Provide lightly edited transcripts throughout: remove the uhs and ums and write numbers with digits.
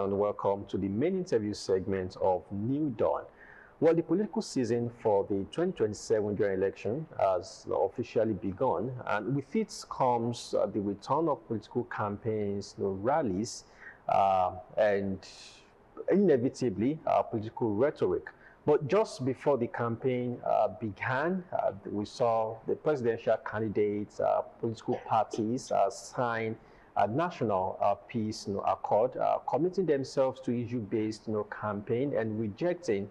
and welcome to the main interview segment of New Dawn. Well, the political season for the 2027 general election has officially begun, and with it comes the return of political campaigns, rallies, and inevitably political rhetoric. But just before the campaign began, we saw the presidential candidates, political parties sign a national peace accord, committing themselves to issue-based campaign and rejecting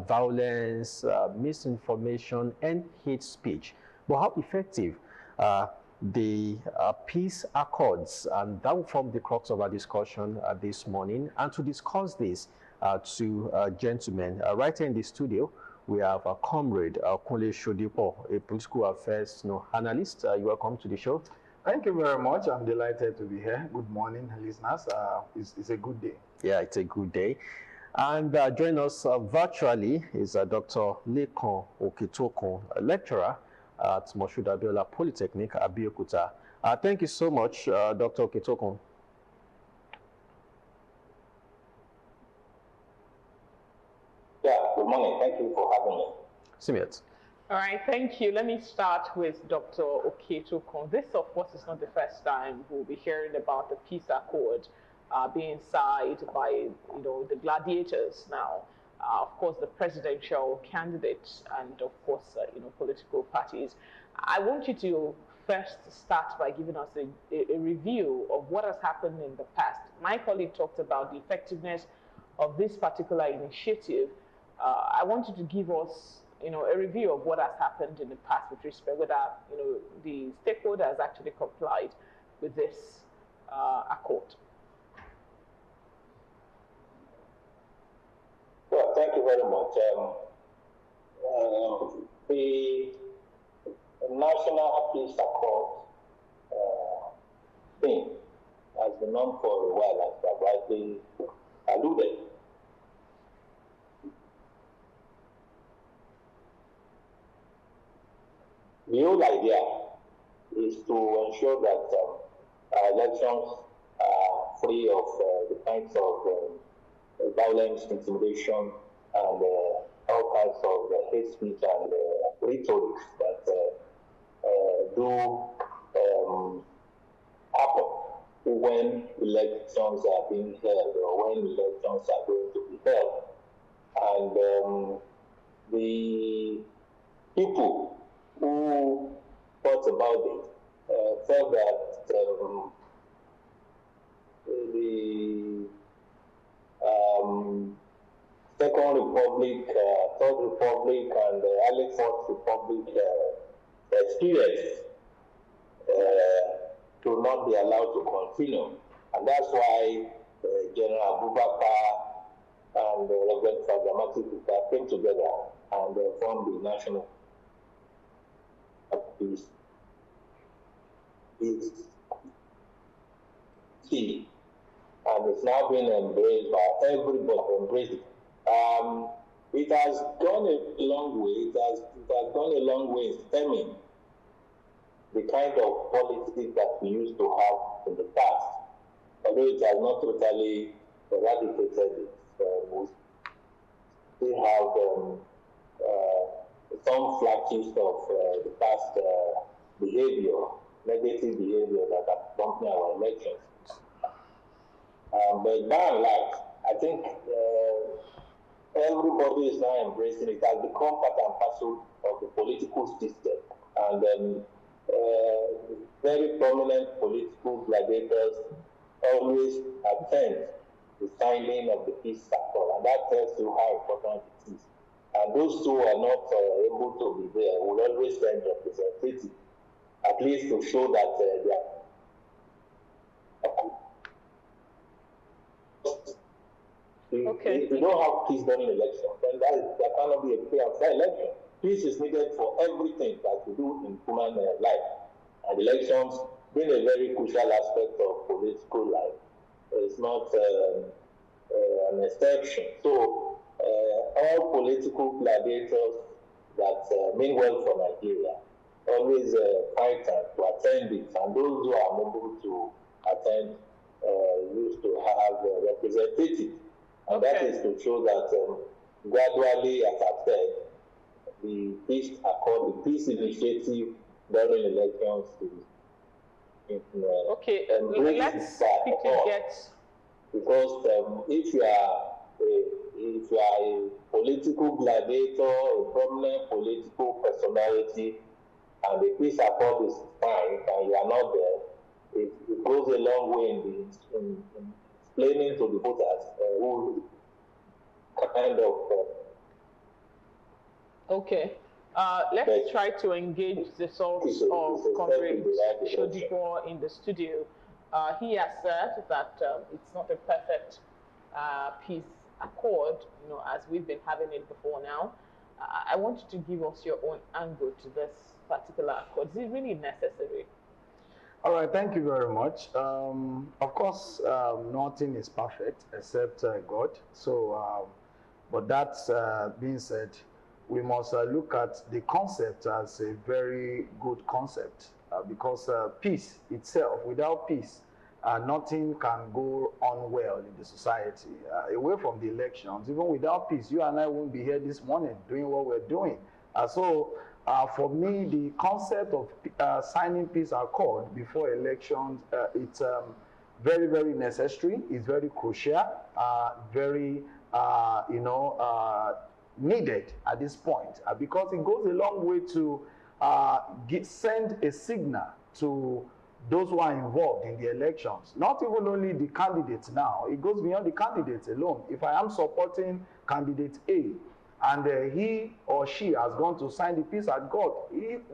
violence, misinformation, and hate speech. But how effective the peace accords, and that will form the crux of our discussion this morning. And to discuss this, two gentlemen right here in the studio, we have a comrade Kunle Shodipo, a political affairs analyst. You're welcome to the show. Thank you very much. I'm delighted to be here. Good morning, listeners. It's a good day. Yeah, it's a good day. And join us virtually is Dr. Lekan Oketokun, a lecturer at Moshood Abiola Polytechnic, Abeokuta. Thank you so much, Dr. Oketokun. Yeah, good morning. Thank you for having me. Simiat. All right, thank you. Let me start with Dr. Oketokun. This, of course, is not the first time we'll be hearing about the peace accord being signed by, the gladiators now. Of course, the presidential candidates and, of course, political parties. I want you to first start by giving us a review of what has happened in the past. My colleague talked about the effectiveness of this particular initiative. I want you to give us a review of what has happened in the past with respect whether, the stakeholders actually complied with this accord. Well, thank you very much. The National Peace Accord thing has been known for a while, as rightly alluded. The whole idea is to ensure that our elections are free of the kinds of violence, intimidation, and all kinds of hate speech and rhetoric that do happen when elections are being held or when elections are going to be held. And the people who thought about it felt that the Second Republic, Third Republic, and early Fourth Republic experience to not be allowed to continue. And that's why General Abubakar and Reverend Father came together and formed the National Peace. It's key, and it's now been embraced by everybody. Embraced it. It has gone a long way. It has gone a long way in stemming the kind of politics that we used to have in the past. Although it has not totally eradicated it, we still have some flashes of the past behavior, negative behavior that accompany our elections. But by and large, I think everybody is now embracing it. It has become part and parcel of the political system. And very prominent political gladiators always attend the signing of the peace accord. And that tells you how important it is. And those who are not able to be there will always send representatives, at least to show that they are. Okay. If you don't have peace during election, then there cannot be a free and fair election. Peace is needed for everything that we do in human life. And elections, being a very crucial aspect of political life, is not an exception. So, all political gladiators that mean well for Nigeria always fight to attend it, and those who are unable to attend used to have representatives. And that is to show that gradually, as I've said, the peace accord, the peace initiative during elections is okay, let's quickly get, because if you are a political gladiator, a prominent political personality, and the peace accord is signed and you are not there, it goes a long way in explaining to the voters who kind of okay. Let's try to engage the source of Comrade Shodipo in the studio. He has said that it's not a perfect peace accord, as we've been having it before now. I want you to give us your own angle to this particular accord. Is it really necessary? All right, thank you very much. Of course, nothing is perfect except God. So, but that being said, we must look at the concept as a very good concept because peace itself, without peace, nothing can go on well in the society. Away from the elections, even without peace, you and I won't be here this morning doing what we're doing. So for me, the concept of signing peace accord before elections, it's very, very necessary. It's very crucial, very, needed at this point because it goes a long way to send a signal to those who are involved in the elections. Not even only the candidates now, it goes beyond the candidates alone. If I am supporting candidate A and he or she has gone to sign the peace accord,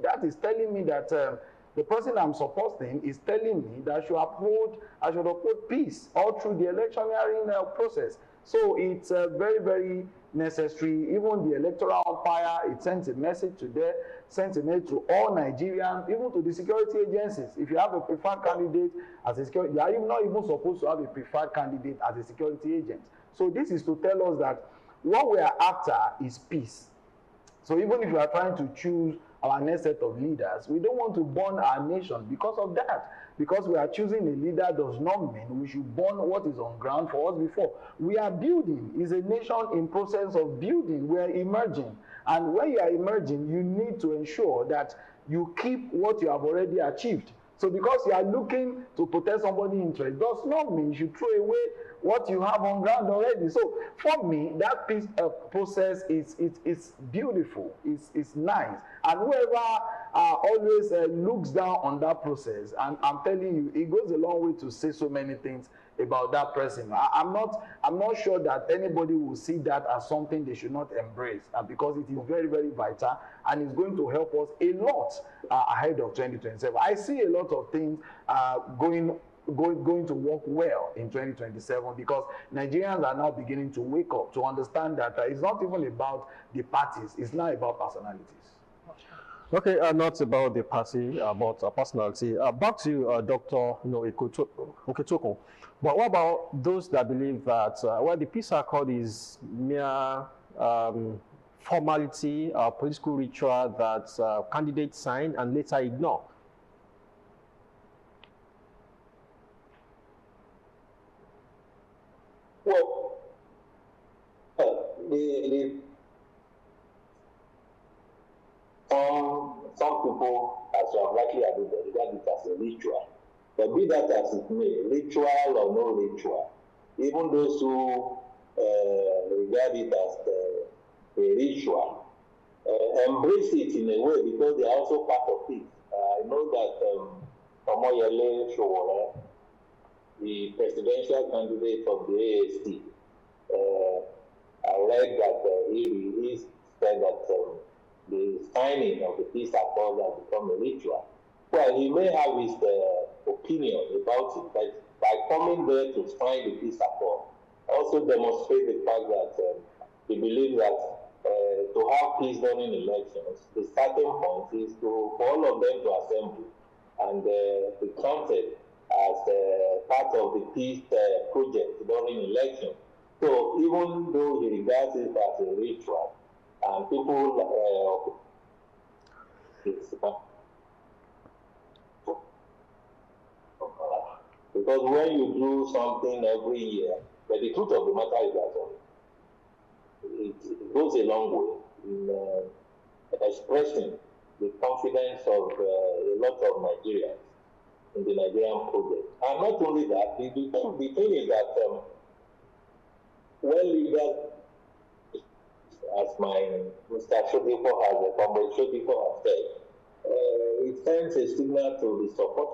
that is telling me that the person I'm supporting is telling me that I should uphold peace all through the electioneering process. So it's very, very necessary. Even the electoral umpire, it sends a message to them, sends a message to all Nigerians, even to the security agencies. If you have a preferred candidate as a security, you are not even supposed to have a preferred candidate as a security agent. So this is to tell us that what we are after is peace. So even if we are trying to choose our next set of leaders, we don't want to burn our nation because of that. Because we are choosing a leader does not mean we should burn what is on ground for us before. We are building. It's a nation in process of building. We are emerging. And when you are emerging, you need to ensure that you keep what you have already achieved. So because you are looking to protect somebody's interest does not mean you should throw away what you have on ground already. So for me, that peace process is beautiful, it's nice. And whoever always looks down on that process, and I'm telling you, it goes a long way to say so many things about that person. I'm not sure that anybody will see that as something they should not embrace because it is very, very vital and it's going to help us a lot ahead of 2027. I see a lot of things going to work well in 2027 because Nigerians are now beginning to wake up to understand that it's not even about the parties, it's not about personalities. Okay, not about the party, about personality. Back to Dr. Okechukwu. But what about those that believe that the peace accord is mere formality, political ritual that candidates sign and later ignore? Well, some people, as you have rightly alluded, regard it as a ritual. But be that as it may, ritual or no ritual, even those who regard it as a ritual, embrace it in a way because they are also part of it. I know that Omoyele Sowore, the presidential candidate of the AAC, I read that he said that the signing of the peace accord has become a ritual. Well, he may have his opinion about it, but by coming there to sign the peace accord, also demonstrate the fact that he believes that to have peace during elections, the starting point is for all of them to assemble and be counted as part of the peace project during election. So even though he regards it as a ritual, and people because Because when you do something every year, but the truth of the matter is that it goes a long way in expressing the confidence of a lot of Nigerians in the Nigerian project. And not only that, the thing is that when leaders, as my Mr. Shodipo has, Comrade Shodipo has said, it sends a signal to the support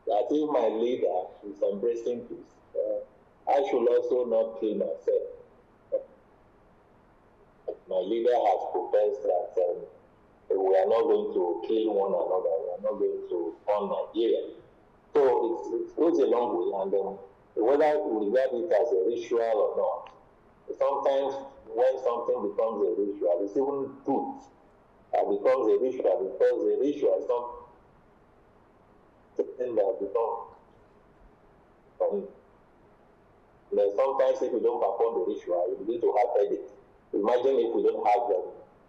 that if my leader is embracing peace, I should also not kill myself. My leader has professed that we are not going to kill one another, we are not going to harm Nigeria. So it goes a long way, and whether we regard it as a ritual or not, sometimes when something becomes a ritual, it's even truth becomes a ritual, because a ritual is something that becomes. Sometimes if you don't perform the ritual, you begin to have headache. Imagine if we don't have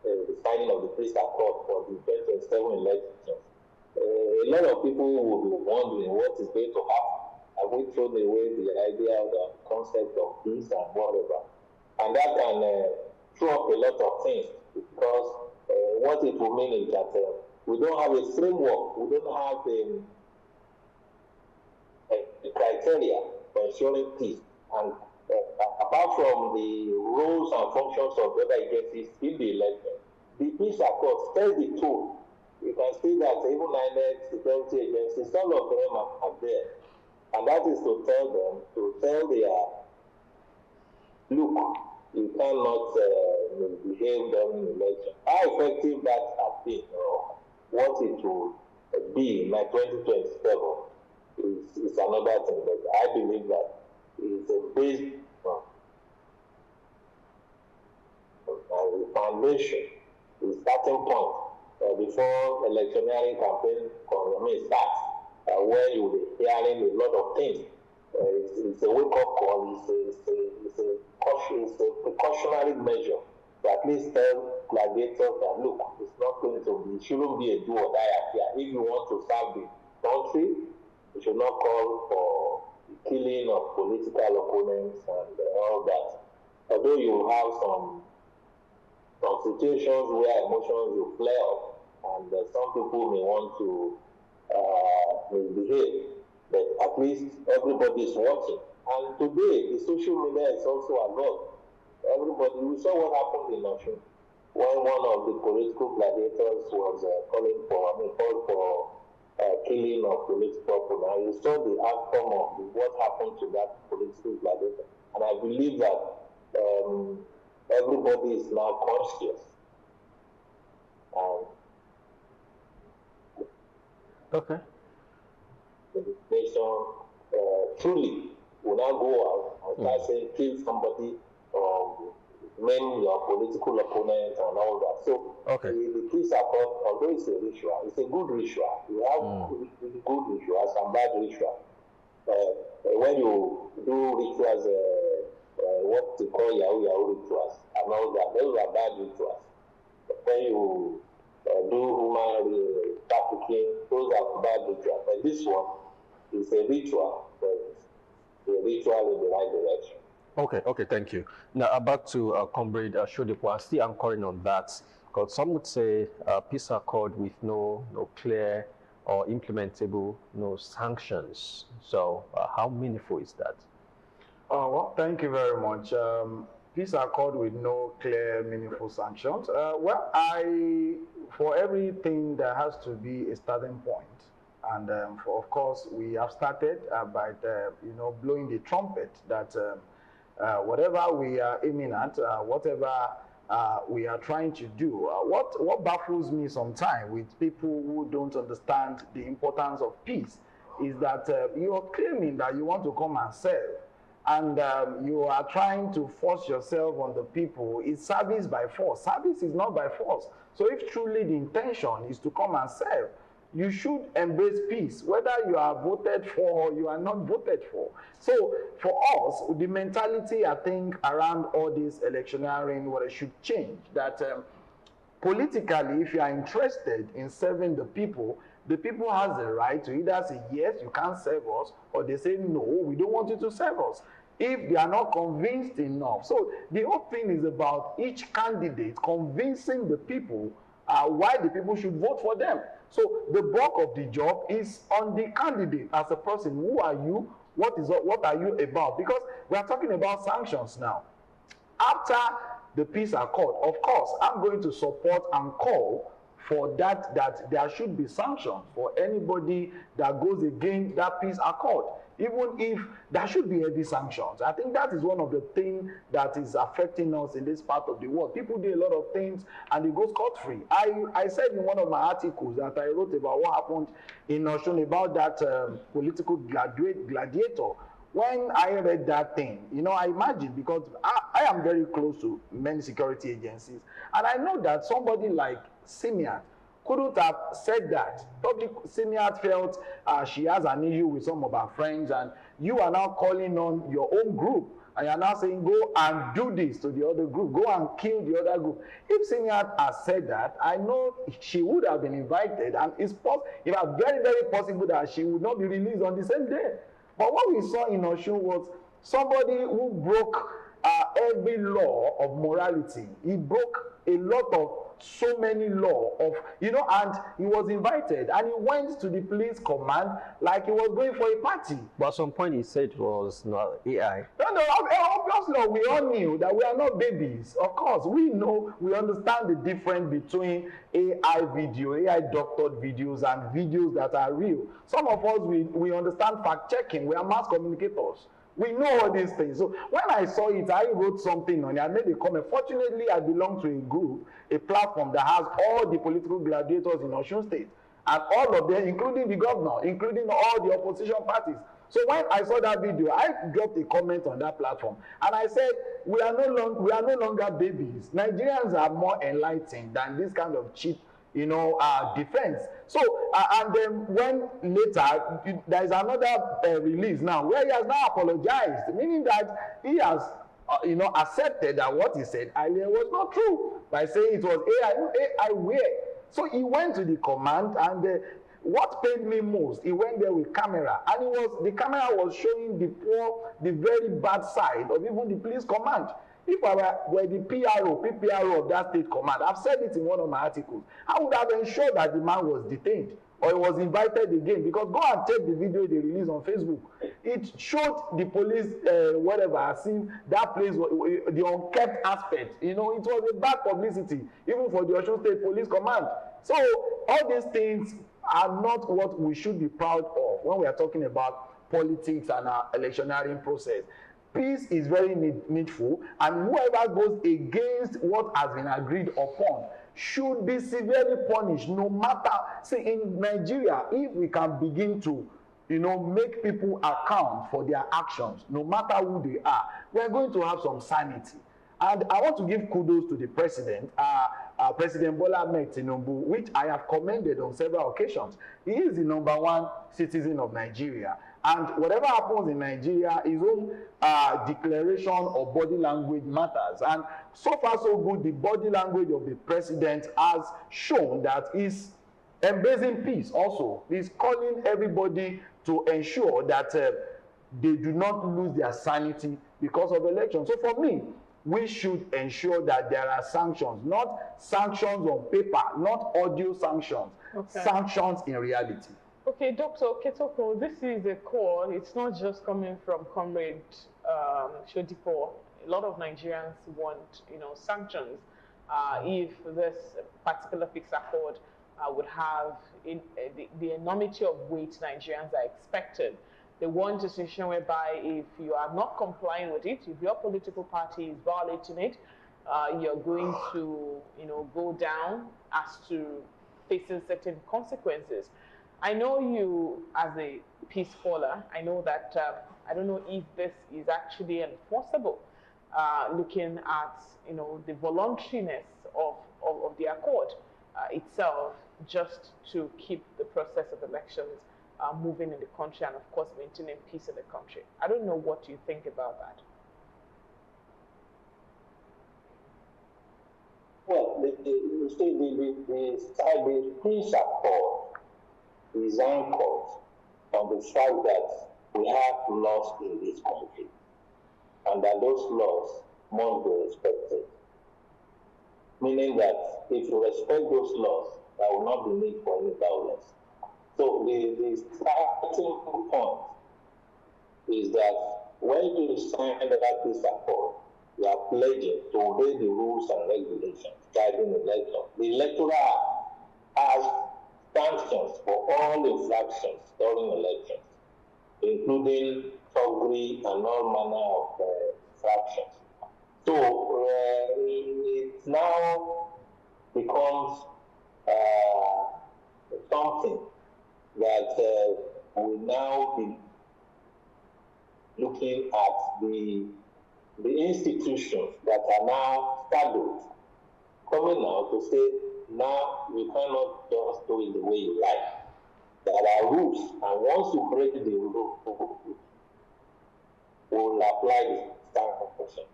the signing of the peace accord for the 2027 elections. A lot of people will be wondering what is going to happen. Have we thrown away the idea of the concept of peace and whatever? And that can throw up a lot of things, because what it will mean is that we don't have a framework, we don't have a criteria for ensuring peace. And apart from the roles and functions of other agencies in the election, the peace accord tells the truth. You can see that even INEC, security agencies, all of them are there. And that is to tell their, look, you cannot misbehave during the election. How effective that has been, or what it will be by 2027 is another thing. But I believe that it's a base the foundation, the starting point before electioneering campaign starts, where you'll be hearing a lot of things. It's a wake-up call, it's a precautionary measure to at least tell gladiators that, look, it's not going to be, it shouldn't be a do or die affair. If you want to serve the country, you should not call for the killing of political opponents and all that. Although you have some situations where emotions will flare up, and some people may want to misbehave, but at least everybody is watching. And today, the social media is also involved. Everybody, we saw what happened in Osun when one of the political gladiators was called for killing of political opponents. You saw the outcome of what happened to that political gladiator. And I believe that everybody is now conscious. Okay. The nation truly will not go out and start saying kill somebody or maim your political opponent and all that. So the peace accord, although it's a ritual, it's a good ritual. You have good rituals and bad rituals. When you do rituals, what they call Yahoo rituals and all that, those are bad rituals. When you do human trafficking, those are bad rituals. But this one is a ritual, but a ritual in the right direction. Okay, thank you. Now, back to Comrade Shodipo, still anchoring on that, because some would say peace accord with no clear or implementable sanctions. So, how meaningful is that? Well, thank you very much. Peace accord with no clear, meaningful sanctions. For everything, there has to be a starting point. And of course, we have started by blowing the trumpet that whatever we are aiming at, whatever we are trying to do. What baffles me sometimes with people who don't understand the importance of peace is that you are claiming that you want to come and serve, and you are trying to force yourself on the people. It's service by force. Service is not by force. So if truly the intention is to come and serve, you should embrace peace, whether you are voted for or you are not voted for. So for us, the mentality, I think, around all this electioneering, what it should change, that politically, if you are interested in serving the people, the people has the right to either say, yes, you can't serve us, or they say, no, we don't want you to serve us, if they are not convinced enough. So the whole thing is about each candidate convincing the people why the people should vote for them. So the bulk of the job is on the candidate as a person. Who are you? What are you about? Because we are talking about sanctions now. After the peace accord, of course, I'm going to support and call for that there should be sanctions for anybody that goes against that peace accord, even if there should be heavy sanctions. I think that is one of the things that is affecting us in this part of the world. People do a lot of things and they go scot-free. I said in one of my articles that I wrote about what happened in Osun about that political gladiator. When I read that thing, I imagine, because I am very close to many security agencies, and I know that somebody like Simiat couldn't have said that. Probably Simiat felt she has an issue with some of her friends, and you are now calling on your own group, and you're now saying, go and do this to the other group, go and kill the other group. If Simiat has said that, I know she would have been invited, and it's very, very possible that she would not be released on the same day. But what we saw in Osun was somebody who broke every law of morality. He broke a lot of so many law of, and he was invited and he went to the police command like he was going for a party. But at some point he said it was not AI. No, obviously we all knew that we are not babies. Of course, we know, we understand the difference between AI video, AI doctored videos and videos that are real. Some of us, we understand fact checking. We are mass communicators. We know all these things. So when I saw it, I wrote something on it. I made a comment. Fortunately, I belong to a group, a platform that has all the political gladiators in Osun State. And all of them, including the governor, including all the opposition parties. So when I saw that video, I dropped a comment on that platform. And I said, we are no longer babies. Nigerians are more enlightened than this kind of cheap defense. So, and then when later, there is another release now, where he has now apologized, meaning that he has, accepted that what he said earlier was not true, by saying it was AI where. So he went to the command, and what pained me most, he went there with camera, and the camera was showing the very bad side of even the police command. If I were the PPRO of that state command, I've said it in one of my articles, I would have ensured that the man was detained or he was invited again. Because go and check the video they released on Facebook. It showed the police, as if that place was the unkept aspect. It was a bad publicity, even for the Osun State Police Command. So all these things are not what we should be proud of when we are talking about politics and our electioneering process. Peace is very needful, and whoever goes against what has been agreed upon should be severely punished, no matter. See, in Nigeria, if we can begin to, make people account for their actions, no matter who they are, we're going to have some sanity. And I want to give kudos to the president, President Bola Ahmed Tinubu, which I have commended on several occasions. He is the #1 citizen of Nigeria. And whatever happens in Nigeria, his own declaration of body language matters. And so far so good, the body language of the president has shown that he's embracing peace also. He's calling everybody to ensure that they do not lose their sanity because of elections. So for me, we should ensure that there are sanctions, not sanctions on paper, not audio sanctions, sanctions in reality. Okay, Dr. Ketoko, this is a call. It's not just coming from Comrade Shodipo. A lot of Nigerians want, sanctions. If this particular peace accord would have the enormity of weight Nigerians are expected. They want a situation whereby if you are not complying with it, if your political party is violating it, you're going to, go down as to facing certain consequences. I know you as a peace caller, I know that, I don't know if this is actually enforceable, looking at, the voluntariness of the accord itself, just to keep the process of elections moving in the country and, of course, maintaining peace in the country. I don't know what you think about that. Well, the peace accord is anchored on the fact that we have laws in this country and that those laws must be respected. Meaning that if you respect those laws, there will not be need for any violence. So the starting point is that when you sign that peace accord, you are pledging to obey the rules and regulations guiding election. The Electoral Act has sanctions for all infractions during elections, including thuggery and all manner of infractions. So it now becomes something that will now be looking at the institutions that are now shadowed, coming out to say, now you cannot just do it the way you like. There are rules, and once you break the rule, will apply the sanction.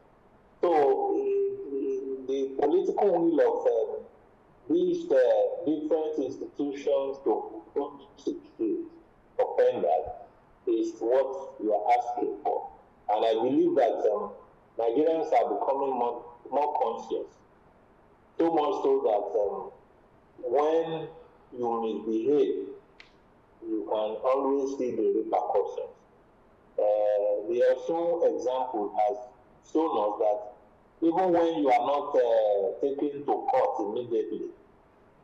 So the political will of these different institutions to prosecute offenders is what you are asking for. And I believe that Nigerians are becoming more conscious. So much so that when you misbehave, you can always see the repercussions. The Osun example has shown us that even when you are not taken to court immediately,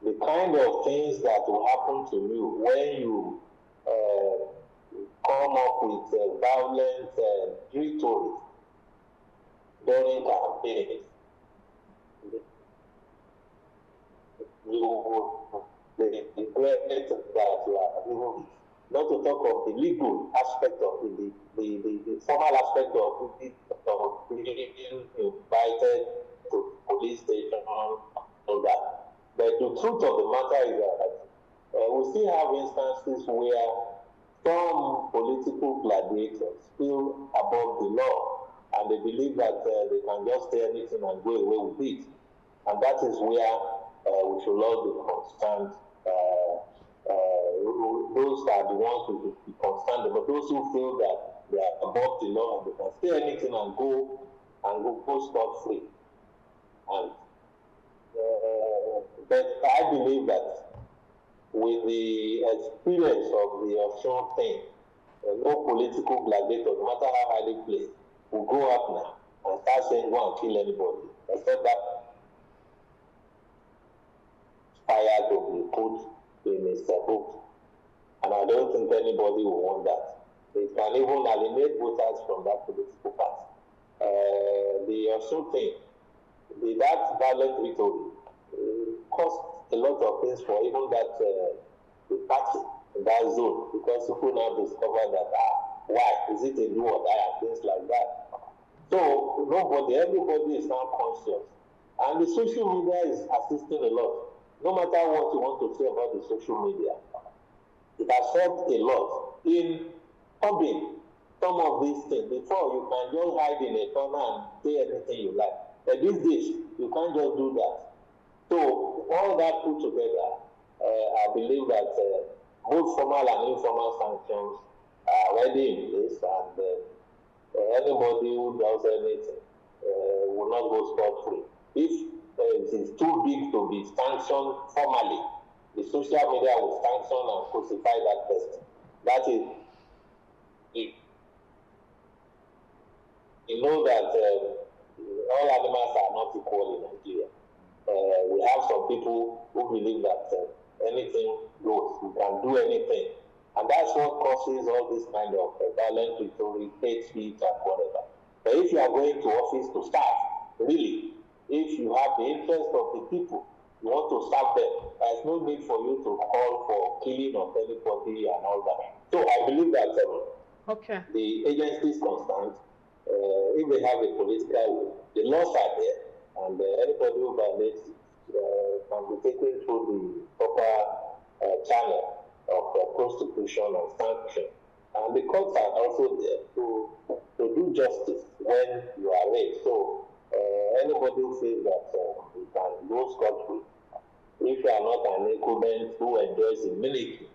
the kind of things that will happen to you when you come up with violent rhetoric during campaigns, you will regret that you are even, not to talk of the legal aspect of it, the formal aspect of it, of being invited to police station, all that. But the truth of the matter is that we still have instances where some political gladiators feel above the law and they believe that they can just say anything and go away with it. And that is where we should all be concerned. Those are the ones who should be concerned, but those who feel that they are above the law and they can say anything and go scot-free. And but I believe that with the experience of the Osun thing, no political gladiator, no matter how highly placed, will go up now and start saying go and kill anybody, except that fire to be put in a book. And I don't think anybody will want that. It can even alienate voters from that political party. The Osun thing, that violent rhetoric cost a lot of things for even that the party in that zone, because people now discover that why is it a do or die and things like that. So everybody is now conscious, and the social media is assisting a lot. No matter what you want to say about the social media, it has helped a lot in curbing some of these things. Before, you can just hide in a corner and say anything you like. But these days, you can't just do that. So all that put together, I believe that both formal and informal sanctions are already in place, and anybody who does anything will not go scot-free. If it is too big to be sanctioned formally, the social media will sanction and crucify that person. That is, you know that all animals are not equal in Nigeria. We have some people who believe that anything goes, you can do anything. And that's what causes all this kind of violent rhetoric, hate speech, and whatever. But if you are going to office to start, really, if you have the interest of the people, you want to serve them, there's no need for you to call for killing of anybody and all that. So I believe that the agencies concerned, if they have a political will, the laws are there, and anybody who violates it can be taken through the proper channel of prosecution and sanction. And the courts are also there to do justice when you are late. So anybody who says that you can go scot-free, if you are not an incumbent who enjoys immunity,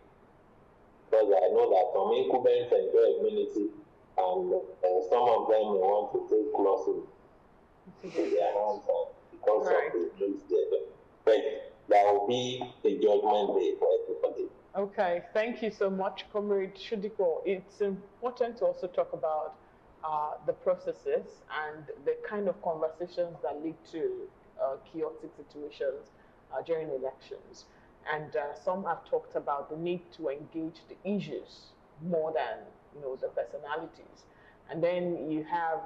because I know that some incumbents enjoy immunity, and some of them may want to take losses in their hands because of the news there. But that will be a judgment day for everybody. Okay, thank you so much, Comrade Shudiko. It's important to also talk about the processes and the kind of conversations that lead to chaotic situations during elections. And some have talked about the need to engage the issues more than the personalities. And then you have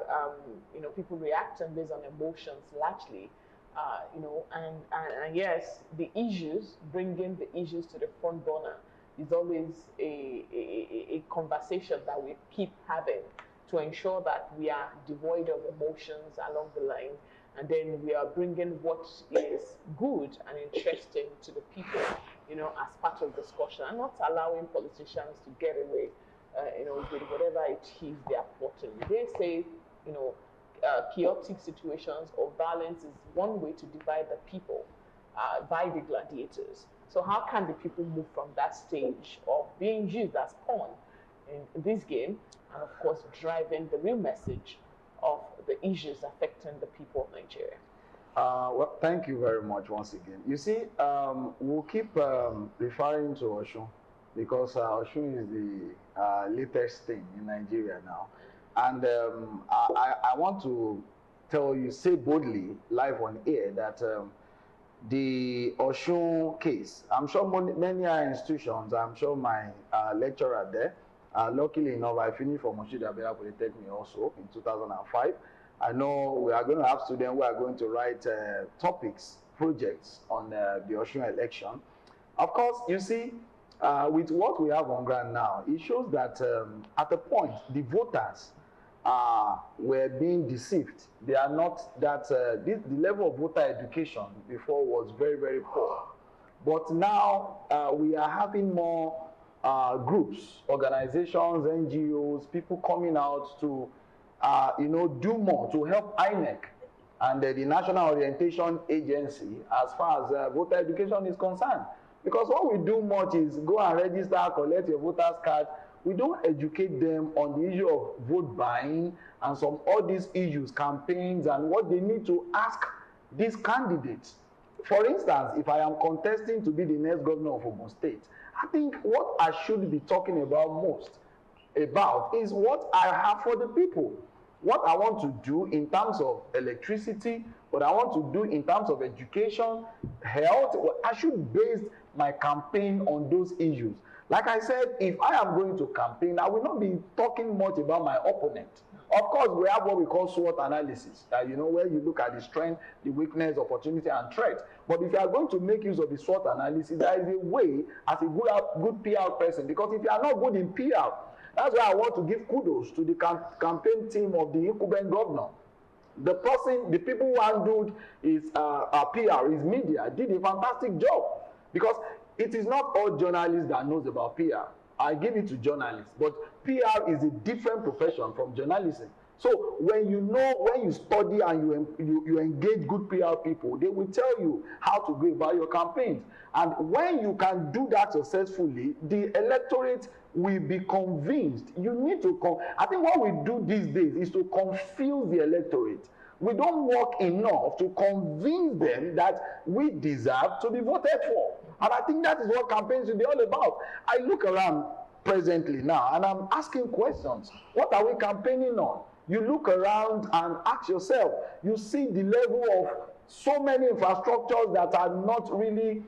people reacting based on emotions largely. And yes, the issues, bringing the issues to the front burner is always a conversation that we keep having to ensure that we are devoid of emotions along the line, and then we are bringing what is good and interesting to the people, as part of discussion, and not allowing politicians to get away, with whatever it is they are plotting. They say, chaotic situations or violence is one way to divide the people by the gladiators. So how can the people move from that stage of being used as pawn in this game, and of course driving the real message of the issues affecting the people of Nigeria? Well, thank you very much once again. You see, we'll keep referring to Osun because Osun is the latest thing in Nigeria now. And I want to say boldly, live on air, that the Osun case, I'm sure many institutions, I'm sure my lecturer there, luckily enough, I finished from Moshida Bera Polytechnic also in 2005. I know we are going to have students who are going to write topics, projects on the Osun election. Of course, you see, with what we have on ground now, it shows that at a point, the voters were being deceived. They are not that, the level of voter education before was very, very poor. But now we are having more groups, organizations, NGOs, people coming out to do more to help INEC and the National Orientation Agency as far as voter education is concerned. Because what we do much is go and register, collect your voter's card. We don't educate them on the issue of vote buying and all these issues, campaigns, and what they need to ask these candidates. For instance, if I am contesting to be the next governor of Ogun State, I think what I should be talking about most is what I have for the people. What I want to do in terms of electricity, what I want to do in terms of education, health. I should base my campaign on those issues. Like I said, if I am going to campaign, I will not be talking much about my opponent. Of course, we have what we call SWOT analysis, where you look at the strength, the weakness, opportunity, and threat. But if you are going to make use of the SWOT analysis, there is a way as a good PR person, because if you are not good in PR, that's why I want to give kudos to the campaign team of the incumbent governor. The people who handled his PR, his media, did a fantastic job, because it is not all journalists that knows about PR. I give it to journalists, but PR is a different profession from journalism. So when you study and you engage good PR people, they will tell you how to go about your campaigns. And when you can do that successfully, the electorate will be convinced. You need to I think what we do these days is to confuse the electorate. We don't work enough to convince them that we deserve to be voted for. And I think that is what campaigns should be all about. I look around presently now and I'm asking questions. What are we campaigning on? You look around and ask yourself, you see the level of so many infrastructures that are not really,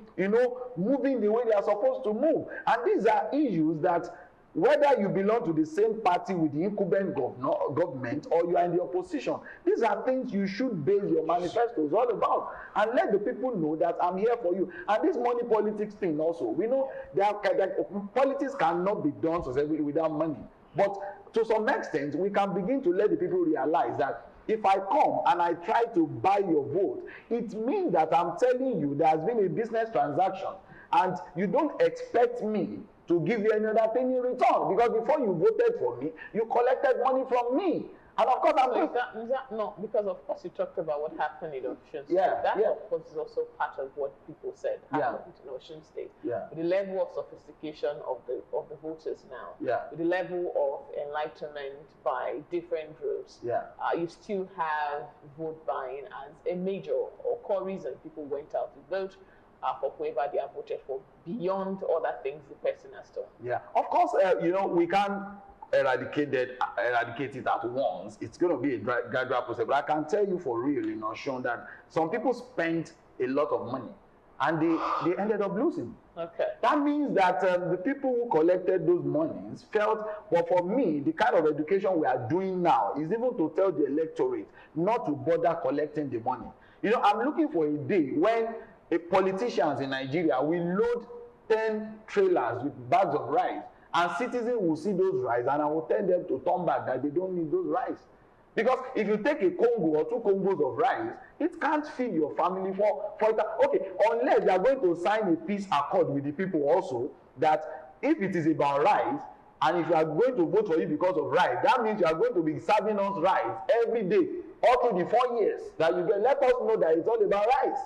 moving the way they are supposed to move. And these are issues that, whether you belong to the same party with the incumbent government or you are in the opposition, these are things you should base your manifestos all about, and let the people know that I'm here for you. And this money politics thing also, we know that politics cannot be done successfully without money. But to some extent, we can begin to let the people realize that if I come and I try to buy your vote, it means that I'm telling you there has been a business transaction, and you don't expect me to give you any other thing in return, because before you voted for me, you collected money from me. And of course, I'm So just, is that not, because of course you talked about what happened in Ocean State. Yeah, That yeah. of course is also part of what people said happened in Ocean State. Yeah. With the level of sophistication of the voters now, Yeah. with the level of enlightenment by different groups, you still have vote buying as a major or core reason people went out to vote for whoever they have voted for, beyond other things the person has done. Yeah, of course, you know, we can't eradicate it at once. It's going to be a gradual process. But I can tell you for real, you know, Sean, that some people spent a lot of money and they ended up losing. Okay. That means that the people who collected those monies felt, well, for me, the kind of education we are doing now is even to tell the electorate not to bother collecting the money. You know, I'm looking for a day when politicians in Nigeria will load 10 trailers with bags of rice, and citizens will see those rice, and I will tell them to turn back, that they don't need those rice. Because if you take a Congo or 2 Congos of rice, it can't feed your family for okay, unless they are going to sign a peace accord with the people also, that if it is about rice, and if you are going to vote for you because of rice, that means you are going to be serving us rice every day, all through the 4 years that you get. Let us know that it's all about rice.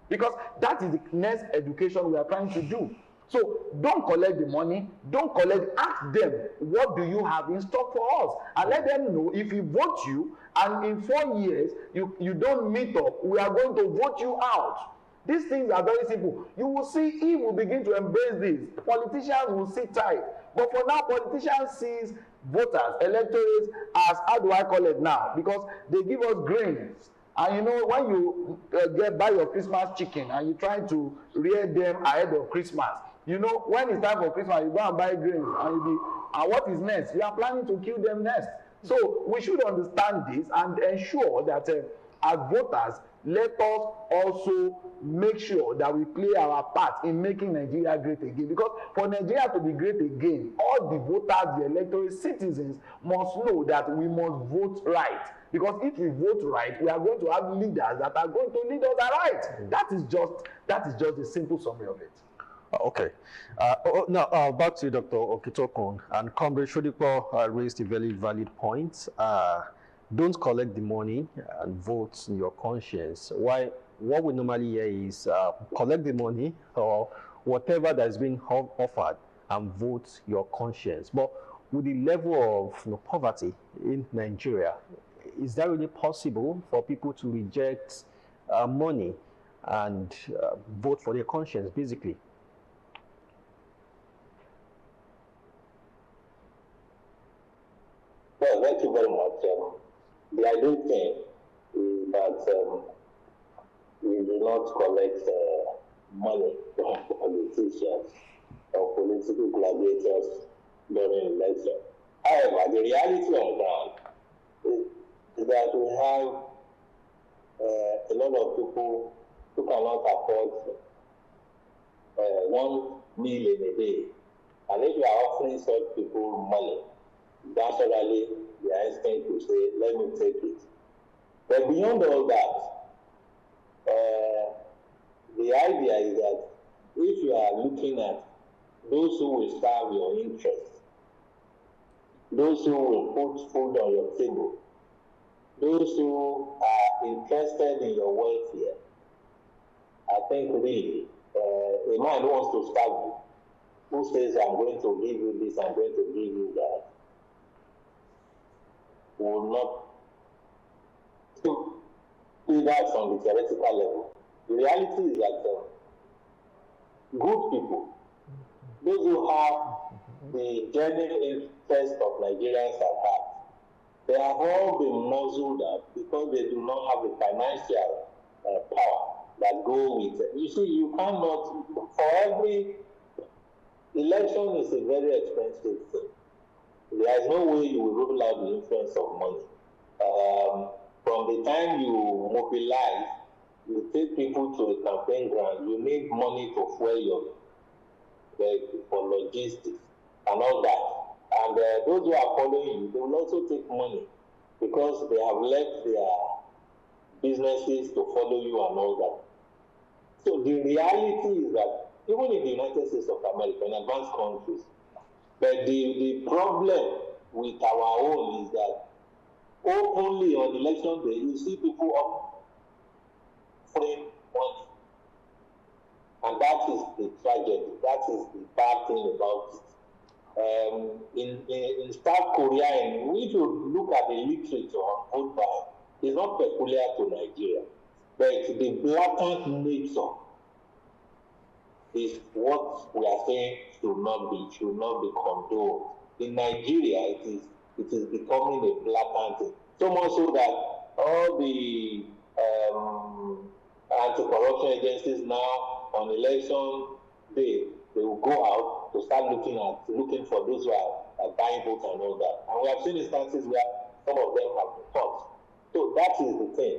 Because that is the next education we are trying to do. So don't collect the money, don't collect, ask them, what do you have in stock for us? And let them know, if we vote you and in 4 years you don't meet up, we are going to vote you out. These things are very simple. You will see, if we begin to embrace this, politicians will sit tight. But for now, politicians sees voters, electorates as, how do I call it now? Because they give us grains. And you know, when you buy your Christmas chicken and you try to rear them ahead of Christmas, you know, when it's time for Christmas, you go and buy grains, and what is next? You are planning to kill them next. So we should understand this and ensure that as voters, let us also make sure that we play our part in making Nigeria great again. Because for Nigeria to be great again, all the voters, the electorate, citizens must know that we must vote right. Because if we vote right, we are going to have leaders that are going to lead us right. That is just a simple summary of it. Okay. Now, back to Dr. Okitokun, and Comrade Shodipo raised a very valid point. Don't collect the money and vote in your conscience. What we normally hear is collect the money or whatever that is being offered and vote your conscience. But with the level of poverty in Nigeria, is that really possible for people to reject money and vote for their conscience, basically? Well, thank you very much. The ideal thing is that we do not collect money from politicians or political gladiators during election. However, the reality on ground is that we have a lot of people who cannot afford 1 meal in a day. And if you are offering such people money, naturally, their instinct will say, let me take it. But beyond all that, the idea is that if you are looking at those who will serve your interests, those who will put food on your table, those who are interested in your welfare, I think really, a man who wants to serve you, who says, I'm going to give you this, I'm going to give you that, will not do that on the theoretical level. The reality is that good people, those who have the genuine interest of Nigerians at heart, they have all been muzzled up because they do not have the financial power that go with it. You see, you cannot, for every election is a very expensive thing. There is no way you will rule out the influence of money. From the time you mobilize, you take people to a campaign ground, you need money to fuel your vehicle for logistics and all that. And those who are following you, they will also take money because they have left their businesses to follow you and all that. So the reality is that even in the United States of America, in advanced countries, but the problem with our own is that openly on election day, you see people offering money. And that is the tragedy. That is the bad thing about it. In South Korea, and if you look at the literature on vote buying, it's not peculiar to Nigeria, but the blatant nature is what we are saying should not be condoned. In Nigeria, it is becoming a blatant thing. So much so that all the anti-corruption agencies now on election day, they will go out to start looking for those who are buying votes and all that. And we have seen instances where some of them have been caught. So that is the thing.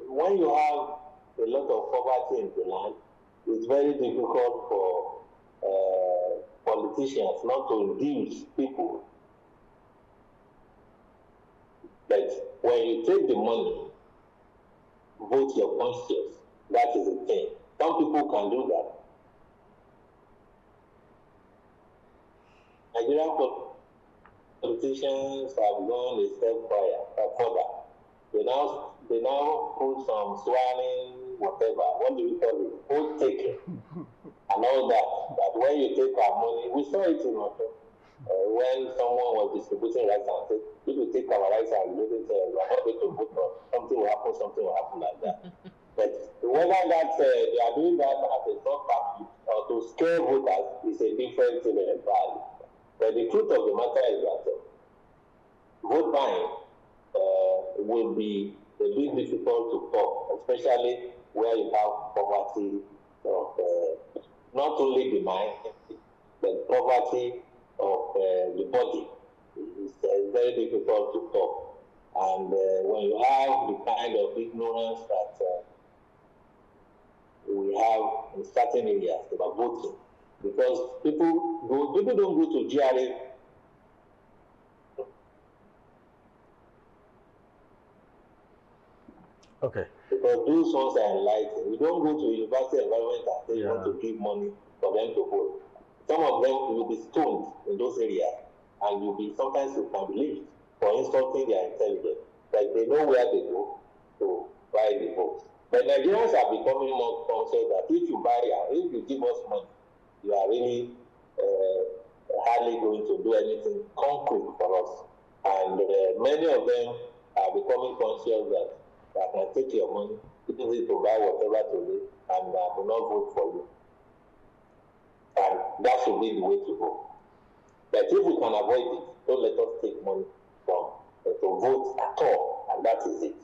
When you have a lot of poverty in the land, it's very difficult for politicians not to induce people. But when you take the money, vote your conscience. That is the thing. Some people can do that. Nigerian politicians have gone a step further. They now put some swearing, whatever. What do you call it? Vote taking and all that. That when you take our money, we saw it in when someone was distributing rice and said, if you take our rice and give it, we are not going to vote for something will happen like that. But whether that they are doing that as a third party or to scare voters is a different thing entirely. But the truth of the matter is that vote buying will be a bit difficult to stop, especially where you have poverty of not only the mind, but poverty of the body. It's very difficult to stop. And when you have the kind of ignorance that we have in certain areas about voting, because people don't go to GRA. Okay. Because those ones are enlightened. We don't go to university environment and say you want to give money for them to vote. Some of them will be stoned in those areas, and sometimes you can believe for insulting their intelligence. Like they know where they go to buy the votes. But Nigerians are becoming more conscious that if you give us money, you are really hardly going to do anything concrete for us. And many of them are becoming conscious that I can take your money, use it to buy whatever to do, and I will not vote for you. And that should be the way to go. But if we can avoid it, don't let us take money from to vote at all, and that is it.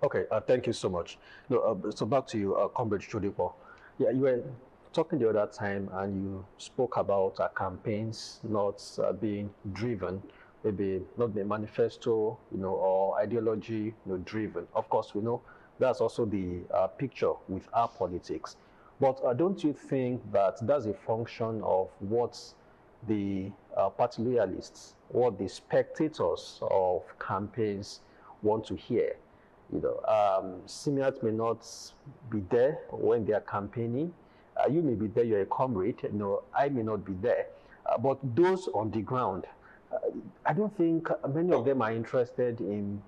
Okay, thank you so much. No, so back to you, Comrade Chodipo. Yeah, you were talking the other time, and you spoke about campaigns not being driven, maybe not the manifesto, or ideology, driven. Of course, we know that's also the picture with our politics. But don't you think that that's a function of what the party loyalists, what the spectators of campaigns want to hear? Simiat may not be there when they are campaigning. You may be there, you're a comrade. I may not be there. But those on the ground, I don't think many of them are interested in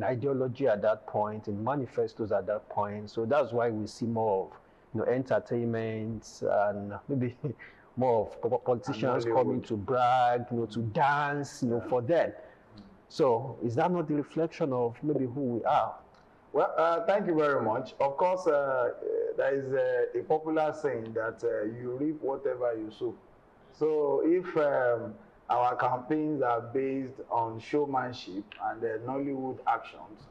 ideology at that point, in manifestos at that point. So that's why we see more of entertainment and maybe more of politicians coming to brag, to dance, for them. So is that not the reflection of maybe who we are? Well, thank you very much. Of course, there is a popular saying that you reap whatever you sow. So if our campaigns are based on showmanship and Nollywood actings,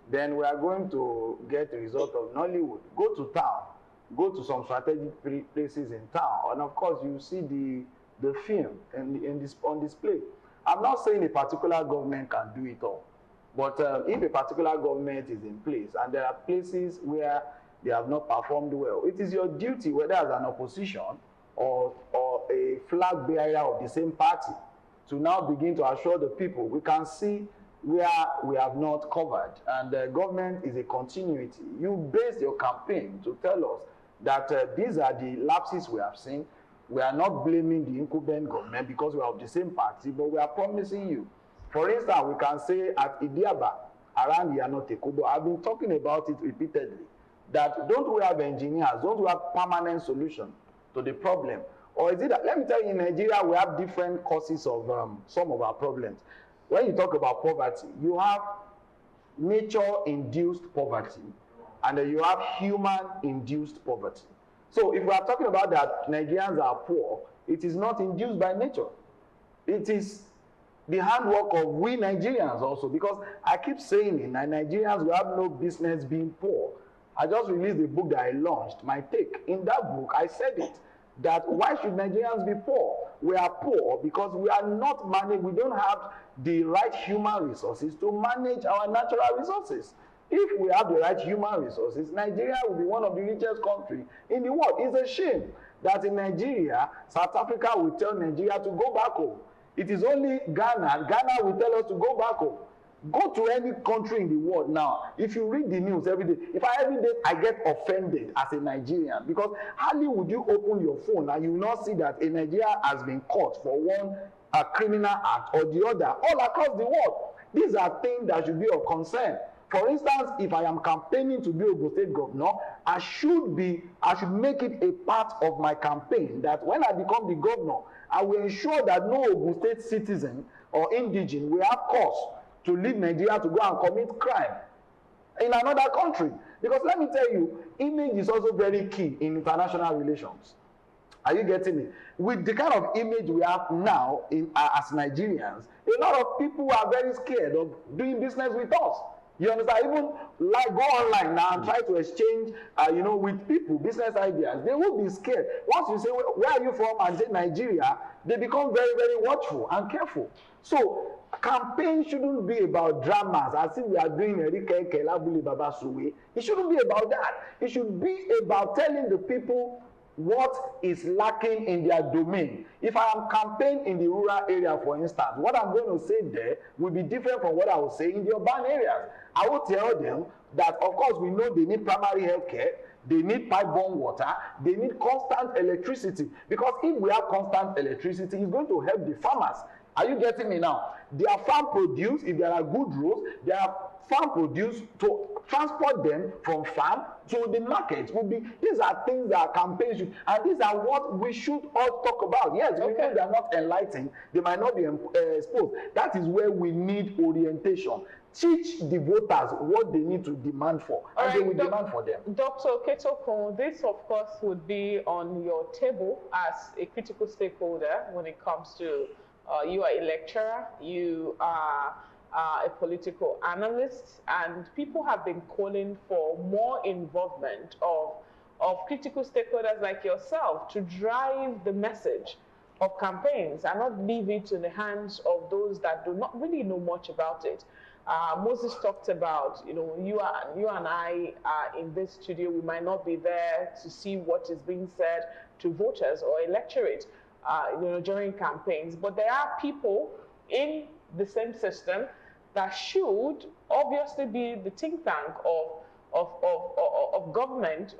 then we are going to get the result of Nollywood. Go to town, go to some strategic places in town, and of course you see the film on display. I'm not saying a particular government can do it all, but if a particular government is in place and there are places where they have not performed well, it is your duty, whether as an opposition or a flag bearer of the same party, to now begin to assure the people. We can see where we have not covered, and the government is a continuity. You base your campaign to tell us that these are the lapses we have seen. We are not blaming the incumbent government because we are of the same party, but we are promising you. For instance, we can say at Idiaba, around Yano Tekubo, I've been talking about it repeatedly, that don't we have engineers, don't we have permanent solution to the problem? Or is it that, let me tell you, in Nigeria, we have different causes of some of our problems. When you talk about poverty, you have nature-induced poverty, and then you have human-induced poverty. So if we are talking about that Nigerians are poor, it is not induced by nature. It is the handwork of we Nigerians also, because I keep saying it, Nigerians, we have no business being poor. I just released a book that I launched, my take. In that book, I said it, that why should Nigerians be poor? We are poor because we are not managed, we don't have the right human resources to manage our natural resources. If we have the right human resources, Nigeria will be one of the richest countries in the world. It's a shame that in Nigeria, South Africa will tell Nigeria to go back home. It is only Ghana will tell us to go back home. Go to any country in the world now. If you read the news every day, every day I get offended as a Nigerian, because hardly would you open your phone and you will not see that a Nigerian has been caught for one criminal act or the other all across the world. These are things that should be of concern. For instance, if I am campaigning to be Ogun State governor, I should make it a part of my campaign that when I become the governor, I will ensure that no Ogun State citizen or indigene will have cause to leave Nigeria to go and commit crime in another country. Because let me tell you, image is also very key in international relations. Are you getting me? With the kind of image we have now as Nigerians, a lot of people are very scared of doing business with us. You understand? Even like go online now and try to exchange, with people, business ideas. They will be scared. Once you say, where are you from? And say Nigeria, they become very, very watchful and careful. So campaign shouldn't be about dramas as if we are doing Erike Kelabuli Babasuwe. It shouldn't be about that. It should be about telling the people what is lacking in their domain. If I am campaigning in the rural area, for instance, what I'm going to say there will be different from what I will say in the urban areas. I will tell them that, of course, we know they need primary health care, they need pipe-borne water, they need constant electricity. Because if we have constant electricity, it's going to help the farmers. Are you getting me now? Their farm produce, if there are good roads, their farm produce to transport them from farm to the market. These are things that campaigns should, and these are what we should all talk about. Yes, we know they are not enlightened, they might not be exposed. That is where we need orientation. Teach the voters what they need to demand for, and they will demand for them. Dr. Ketoko, this of course would be on your table as a critical stakeholder when it comes to you are a lecturer, you are a political analyst, and people have been calling for more involvement of critical stakeholders like yourself to drive the message of campaigns and not leave it in the hands of those that do not really know much about it. Moses talked about, you and I are in this studio, we might not be there to see what is being said to voters or electorate, during campaigns, but there are people in the same system that should obviously be the think tank of government,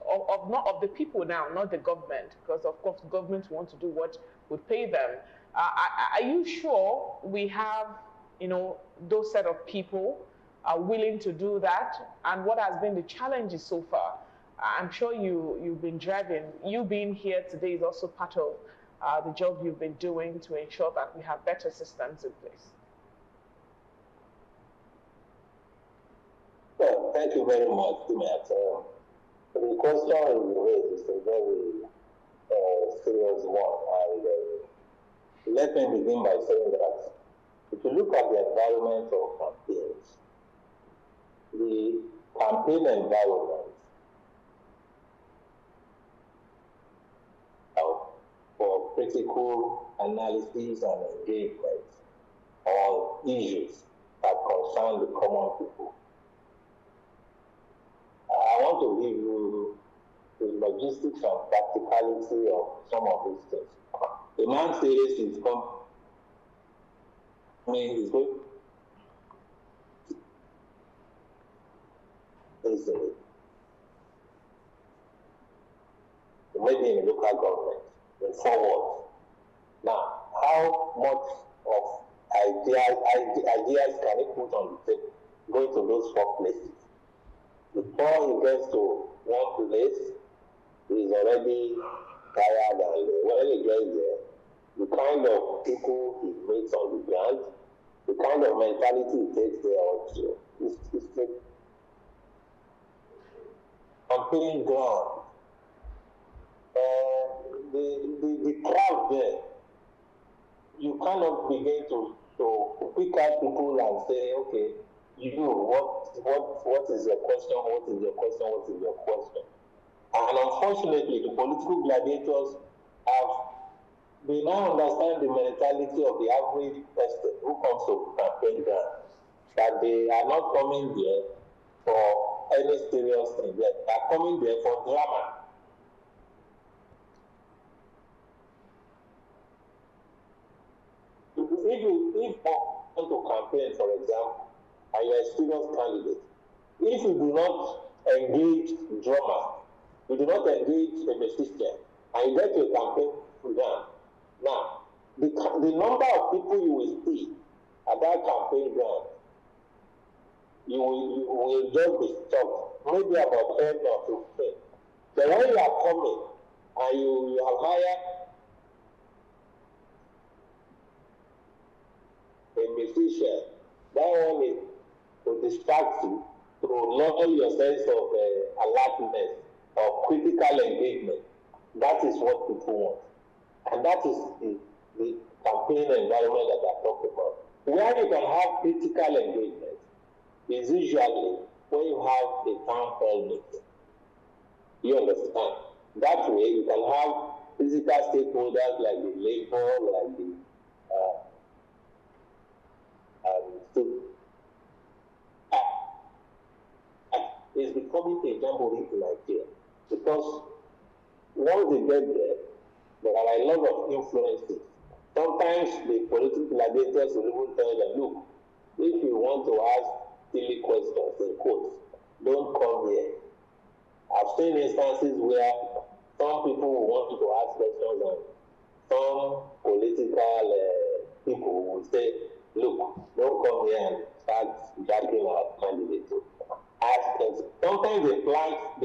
not of the people now, not the government, because of course government want to do what would pay them. Are you sure we have, those set of people are willing to do that? And what has been the challenges so far? I'm sure you've been driving. You being here today is also part of the job you've been doing to ensure that we have better systems in place. Well, thank you very much, Timet. The question you raised is a very serious one. And let me begin by saying that if you look at the environment of campaigns, the campaign environment for critical analysis and engagement on issues that concern the common people. I want to give you the logistics and practicality of some of these things. The man says he's he's going maybe in a local government, in forward. Now, how much of ideas can he put on the table going to those 4 places? Before he gets to one place, he's already tired, and when he gets there, the kind of people he meets on the ground, the kind of mentality he takes there also, is campaign ground. The crowd there, you cannot begin to pick out people and say, okay, what is your question? What is your question? What is your question? And unfortunately, the political gladiators they now understand the mentality of the average person who comes to campaign ground, that they are not coming there for any serious thing. They are coming there for drama. If you want to campaign, for example, and you're a serious candidate, if you do not engage drama, you do not engage a musician, and you get to a campaign ground, now, the number of people you will see at that campaign ground, you will just be shocked, maybe about 10 or 15. Then when you are coming and you have hired a musician, that one is to distract you, to level your sense of alertness, of critical engagement. That is what people want. And that is the campaign environment that I talked about. Where you can have critical engagement is usually when you have a town hall meeting. You understand? That way you can have physical stakeholders like the labor, like the it's becoming a jamboree in Nigeria, because once they get there, there are a lot of influences. Sometimes the political gladiators will even tell them, look, if you want to ask silly questions, in quotes, don't come here. I've seen instances where some people will want you to ask questions, and some political people will say, look, don't come here and start jacking our candidates. Ask them. Sometimes they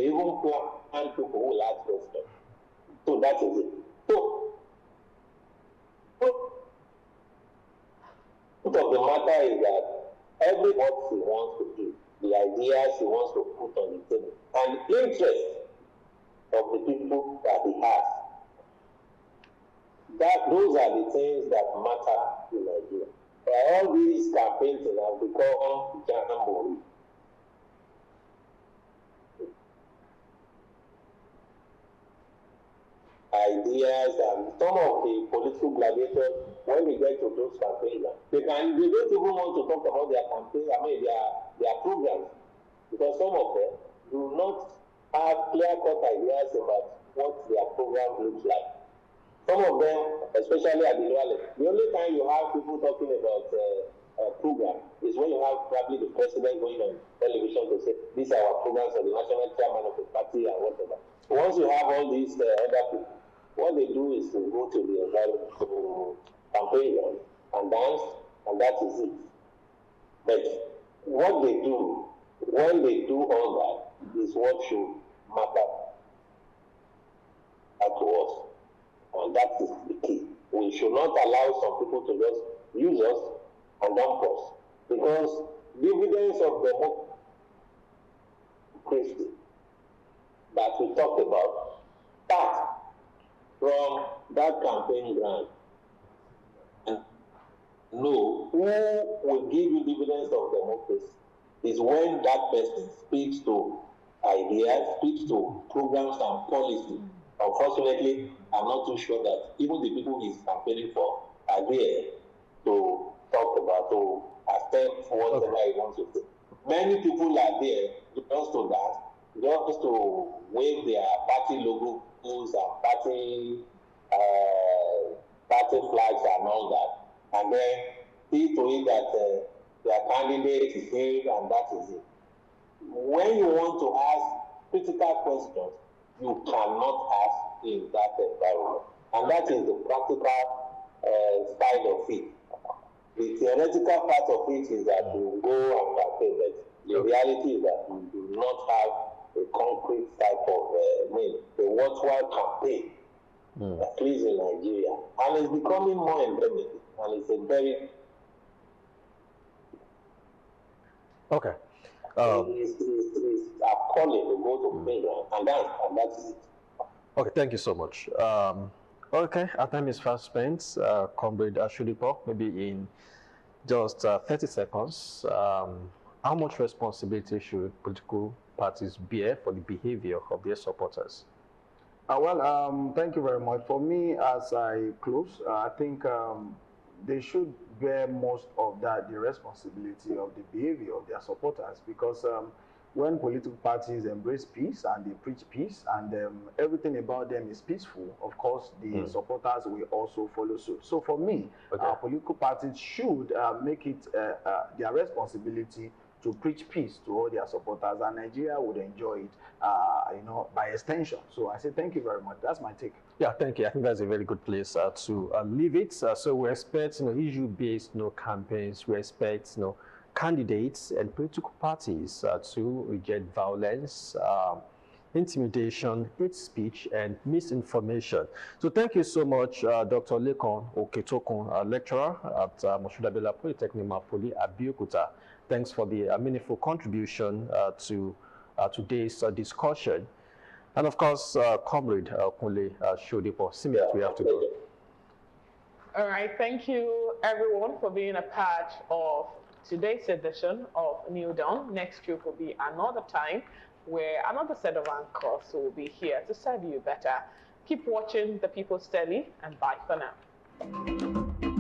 even plan people who will ask questions. So that is it. So, the truth of the matter is that everybody wants to do, the ideas he wants to put on the table, and the interest of the people that he has, those are the things that matter in Nigeria. All these campaigns have become jamboree. Ideas, and some of the political gladiators, when we get to those campaigns, they don't even want to talk about their campaign, their programs, because some of them do not have clear-cut ideas about what their program looks like. Some of them, especially at the lower level, the only time you have people talking about a program is when you have probably the president going on television to say, these are our programs for the national chairman of the party and whatever. So once you have all these other people, what they do is to go to the environment, to campaign and dance, and that is it. But what they do, when they do all that, is what should matter to us. And that is the key. We should not allow some people to just use us and dump us. Because dividends of democracy that we talked about start from that campaign ground. And know who will give you dividends of democracy is when that person speaks to ideas, speaks to programs and policies. Unfortunately, I'm not too sure that even the people he's campaigning for are there to talk about, to accept whatever he wants to say. Many people are there just to dance, just to wave their party logos and party flags and all that, and then see to it that their candidate is here and that is it. When you want to ask critical questions, you cannot ask in that environment. And that is the practical side of it. The theoretical part of it is that you go and campaign, but the reality is that you do not have a concrete type of a worthwhile campaign, at least in Nigeria. And it's becoming more endemic, and it's a very... Okay. It's appalling to go to playground, and that is it. Okay, thank you so much. Okay, our time is fast spent. Comrade Ashudipo, maybe in just 30 seconds, how much responsibility should political parties bear for the behavior of their supporters? Thank you very much. For me, as I close, I think they should bear most of the responsibility of the behavior of their supporters, because when political parties embrace peace and they preach peace and everything about them is peaceful, of course, the supporters will also follow suit. So for me, political parties should make it their responsibility to preach peace to all their supporters, and Nigeria would enjoy it, by extension. So I say thank you very much. That's my take. Yeah, thank you. I think that's a very good place to leave it. So we expect, issue-based, campaigns. We expect, candidates and political parties to reject violence, intimidation, hate speech, and misinformation. So thank you so much, Dr. Lekon Oketokun, lecturer at Moshood Polytechnic Mapoli, Abeokuta. Thanks for the meaningful contribution to today's discussion. And of course, Comrade Kunle Shodipo, Simit, we have to go. All right, thank you everyone for being a part of today's edition of New Dawn. Next week will be another time where another set of anchors will be here to serve you better. Keep watching the People's Daily, and bye for now.